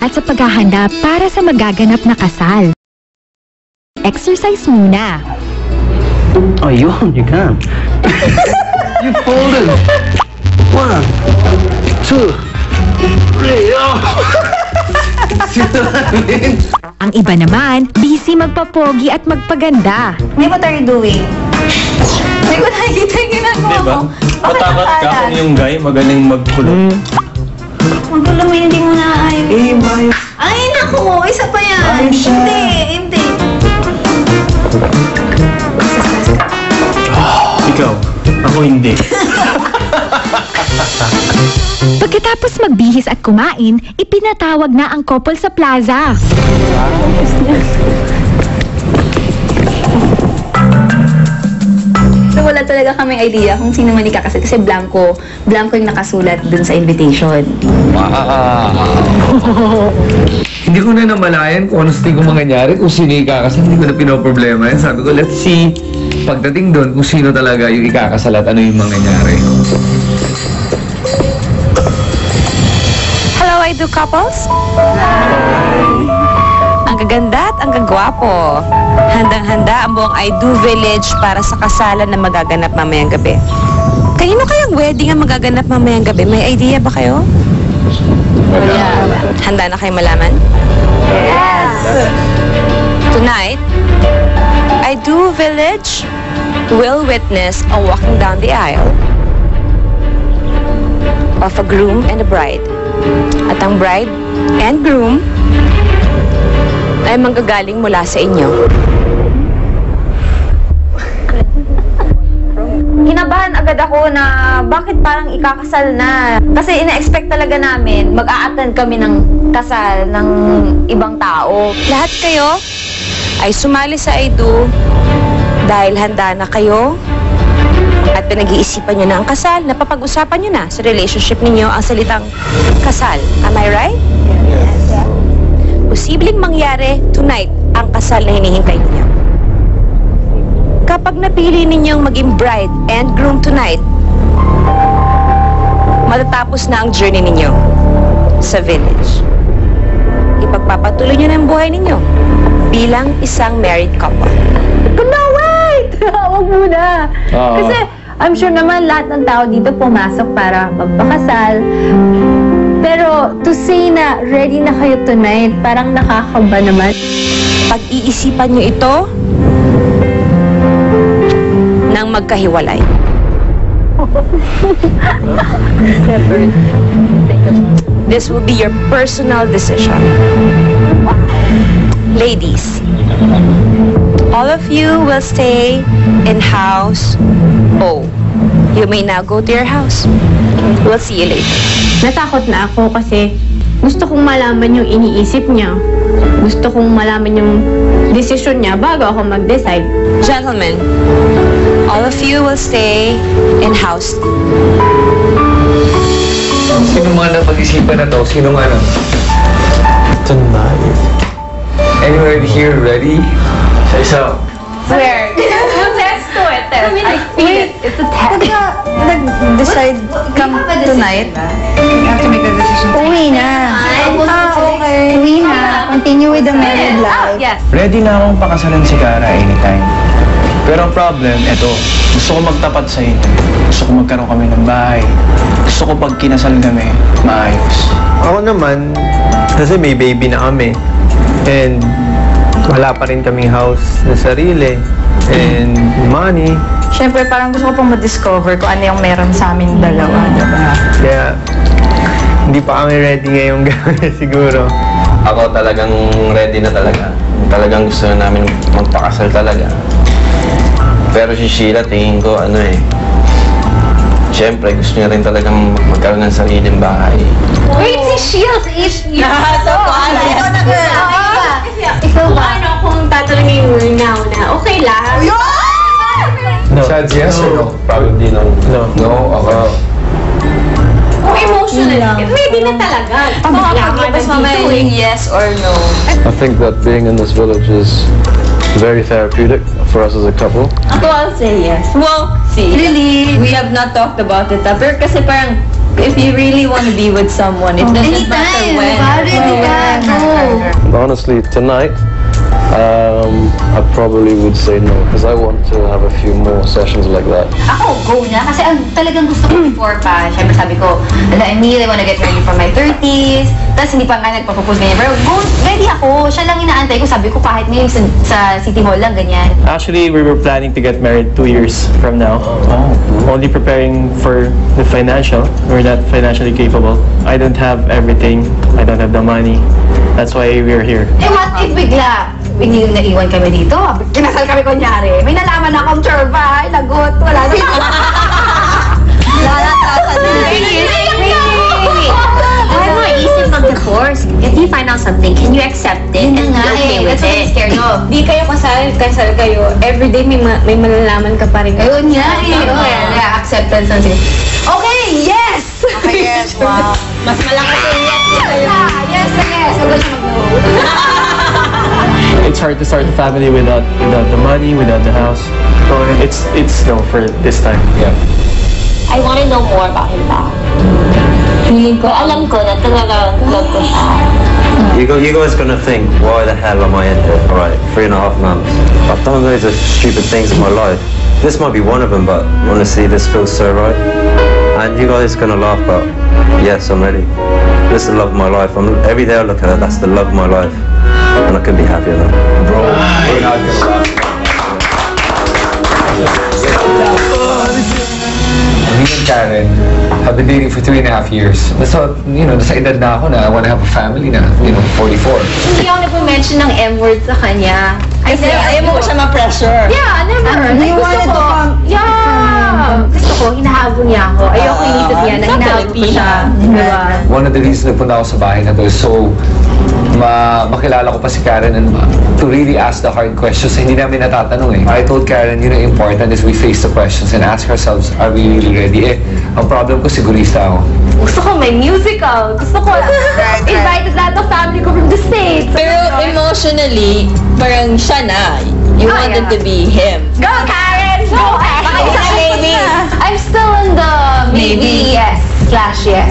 at sa paghahanda para sa magaganap na kasal. Exercise muna. Ayun, you can. You folded. 1, 2, 3. Oh. Ang iba naman, busy magpapogi at magpaganda. Hey, what are you doing? Hindi ko nakikita yung ginagawa Diba? mo. Matakot ka kung yung guy magaling magkulot. Magulo mo, hindi mo naayos. Eh, Mayo. Ay, naku! Isa pa yan! Ayos siya. Hindi. Ikaw, ako hindi. Pagkatapos magbihis at kumain, ipinatawag na ang couple sa plaza. So, wala talaga kaming idea kung sino man ikakasal kasi blanco yung nakasulat dun sa invitation. Hindi ko na namalayan kung ano sa tingin ko mangyayari, kung sino yung ikakasal, hindi ko na pinoproblema yan. Sabi ko, let's see, pagdating doon, kung sino talaga yung ikakasal at ano yung mangyayari. Hello, I do couples? Ang gaganda at ang gagwapo. Handang-handa ang buong I do village para sa kasalan na magaganap mamayang gabi. Kanino kayang wedding ang magaganap mamayang gabi? May idea ba kayo? Wala. Handa na kayo malaman? Yes! Tonight, I do village will witness a walking down the aisle of a groom and a bride. At ang bride and groom ay manggagaling mula sa inyo. Kinabahan agad ako na bakit parang ikakasal na. Kasi ina-expect talaga namin mag-a-attend kami ng kasal ng ibang tao. Lahat kayo ay sumali sa I do dahil handa na kayo at pinag-iisipan nyo na ang kasal. Napapag-usapan nyo na sa relationship ninyo ang salitang kasal. Am I right? Yes. Posibleng mangyari tonight ang kasal na hinihintay ninyo. Kapag napili ninyong maging bride and groom tonight, matatapos na ang journey ninyo sa village. Ipagpapatuloy nyo na ang buhay ninyo bilang isang married couple. No, wait! Huwag muna. Kasi I'm sure naman lahat ng tao dito pumasok para magpakasal. Pero to say na ready na kayo tonight, parang nakakaba naman. Pag-iisipan nyo ito nang magkahiwalay. This will be your personal decision. Ladies, all of you will stay in house O. You may now go to your house. We'll see you later. Natakot na ako kasi gusto kong malaman yung iniisip niya. Gusto kong malaman yung desisyon niya bago ako mag-decide. Gentlemen, all of you will stay in house. Sino mga napag-isipan na to? Sinong ano? Tonight. Anyone here ready? Isa. Where? Let's do it. I feel it. It's a test. Nag-decide come tonight? You have to make a decision. Uwi na. Okay. Uwi na. Continue with the married life. Yes. Ready na akong pakasalan si Cara anytime. Pero ang problem, eto, gusto ko magtapat sa inyo. Gusto ko magkaroon kami ng bahay. Gusto ko pag kinasal kami, maayos. Ako naman, kasi may baby na kami. And wala pa rin kaming house na sarili. And money. Siyempre, parang gusto ko pang ma-discover kung ano yung meron sa amin dalawa, diba? Kaya, hindi pa kami ready ngayong gawin siguro. Ako talagang ready na talaga. Talagang gusto na namin magpakasal talaga. Pero si Sheila, tingin ko, siyempre, gusto niya rin talagang magkaroon ng sariling bahay. Wait, si Shields is Ikaw ba? Ano kung tatanungin mo now na okay lang? No. Chad's yes or no? Probably no. No? Okay. Kung emotional, ready na talaga. Mas mamaya yung yes or no. I think that being in this village is very therapeutic for us as a couple. Ako, I'll say yes. Well, see, really, we have not talked about it. Pero kasi parang, if you really want to be with someone, it doesn't matter when. honestly, tonight, I probably would say no because I want to have a few more sessions like that. Ako, go na. Kasi ang talagang gusto ko before pa. Siyempre sabi ko, Emil, I wanna get ready for my 30s. Tapos hindi pa nga nagpapropose ganyan. Pero go, ready ako. Siya lang inaantay ko. Sabi ko kahit ngayon sa City Hall lang, ganyan. Actually, we were planning to get married 2 years from now. Only preparing for the financial. We're not financially capable. I don't have everything. I don't have the money. That's why we're here. Eh, what if bigla naiwan kami dito? Kinasal kami kunyari. May nalaman akong chorba. Ay, lagot. Wala na. Why mo isip mag-divorce? If you find out something, can you accept it? And be okay with it? Scared of. Di kayo kasal kayo. Everyday may malalaman ka pa rin. Ayun nga eh. Acceptance. Okay, yes! Okay, yes. Wow. Mas malakas yung yes sa'yo. Yes. Huwag siya mag-no. It's hard to start a family without the money, without the house. So it's no for this time. Yeah. I want to know more about him pa. Feeling ko, alam ko na talaga love ko siya. You guys gonna think, why the hell am I in here? Alright, 3.5 months. I've done loads of stupid things in my life. This might be one of them, but honestly, this feels so right. And you guys gonna laugh, but yes, I'm ready. This is the love of my life. Every day I look at it, that's the love of my life. And I couldn't be happier than that. Bro, we're not gonna laugh. Me and Karen have been dating for 3.5 years. So, nasa edad na ako na I want to have a family na, 44. Hindi ako nag-mention ng M-word sa kanya. Kasi ayaw mo siya ma-pressure. Yeah, never. Gusto ko, hinahabol niya ako. Ayoko initot niya na hinahabol ko siya. Diba? One of the reasons nagpunta ako sa bahay na to is so makilala ko pa si Karen and to really ask the hard questions hindi namin natatanong eh. I told Karen, important is we face the questions and ask ourselves, are we really ready? Ang problem ko, sigurista ako. Gusto ko may musical. Gusto ko invited lahat ng family ko from the States. Pero emotionally, parang siya na. You wanted to be him. Go, Karen! Go! Maybe. I'm still in the maybe yes/yes.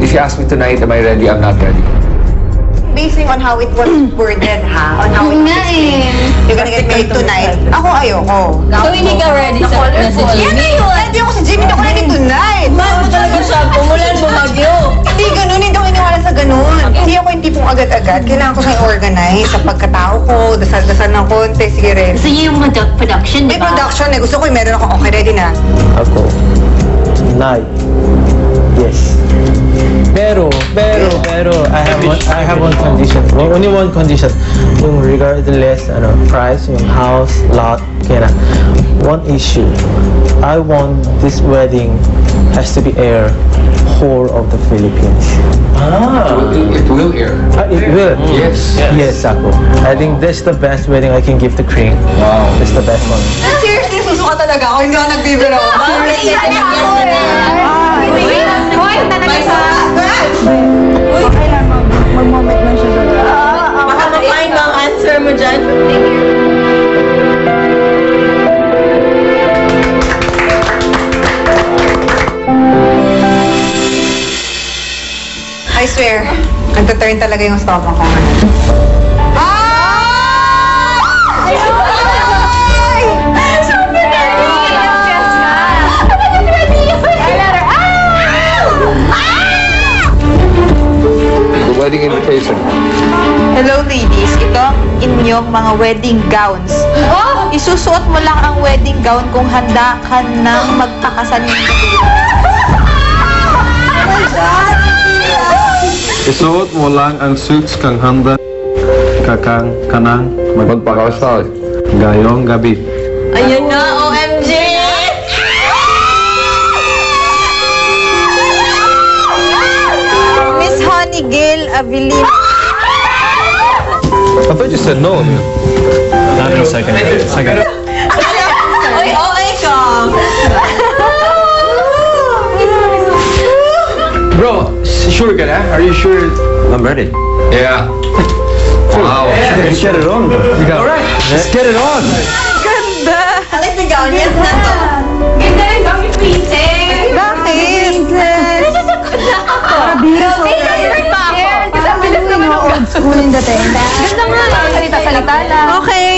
If you ask me tonight, am I ready? I'm not ready. Basing on how it was worded, ha? On how it was you're gonna get married tonight. Ako, ayoko. So, hindi ka ready sa Jimmy? Ready ako si Jimmy. Hindi ako ready tonight. Mahal mo talaga siya. Pumulan, bumagyo. Hindi ganun. Hindi ako iniwala sa ganun. Hindi ako yung tipong agad-agad. Kailangan ko siyang organize sa pagkatao ko. Dasal-dasal ng konti. Sige rin. Gusto niyo yung production, May production eh. Gusto ko yung meron ako. Okay, ready na. Ako. Night. Yes. Pero, I have one condition. Only one condition. Yung regardless, price, yung house, lot, kaya na. One issue. I want this wedding has to be air whole of the Philippines. It will air. It will? Yes. Yes, ako. I think that's the best wedding I can give to Cream. Wow. That's the best one. Seriously, susuka talaga ako. Hindi ako nagbibiro. Okay lang, mag-moment man siya doon. Baka ma-find mo ang answer mo dyan. Thank you. I swear, nagtaturn talaga yung stomach ko. Wedding invitation. Hello ladies, ito ang inyong mga wedding gowns. Isusuot mo lang ang wedding gown kung handa ka nang magpakasal ng gabi. Oh my God! Isuot mo lang ang suits kang handa kanang magpakasal ngayong gabi. Ayun na, OMG! Miss Honey Gail Avilino. I thought you said no. Not in a second. Ay, okay ka! Bro, sure ka na? Are you sure? I'm ready. Yeah. Wow. Let's get it on. Alright, let's get it on. Ganda! I like the gown. Yes, na to. Ganda yung gown ni Princess. Bakit? Nasa sakot na ako. Beautiful. May favorite pa ako. Kasi ang bilis naman ng gown. mo nang dating. Ganda nga. Salita-salita lang. Okay.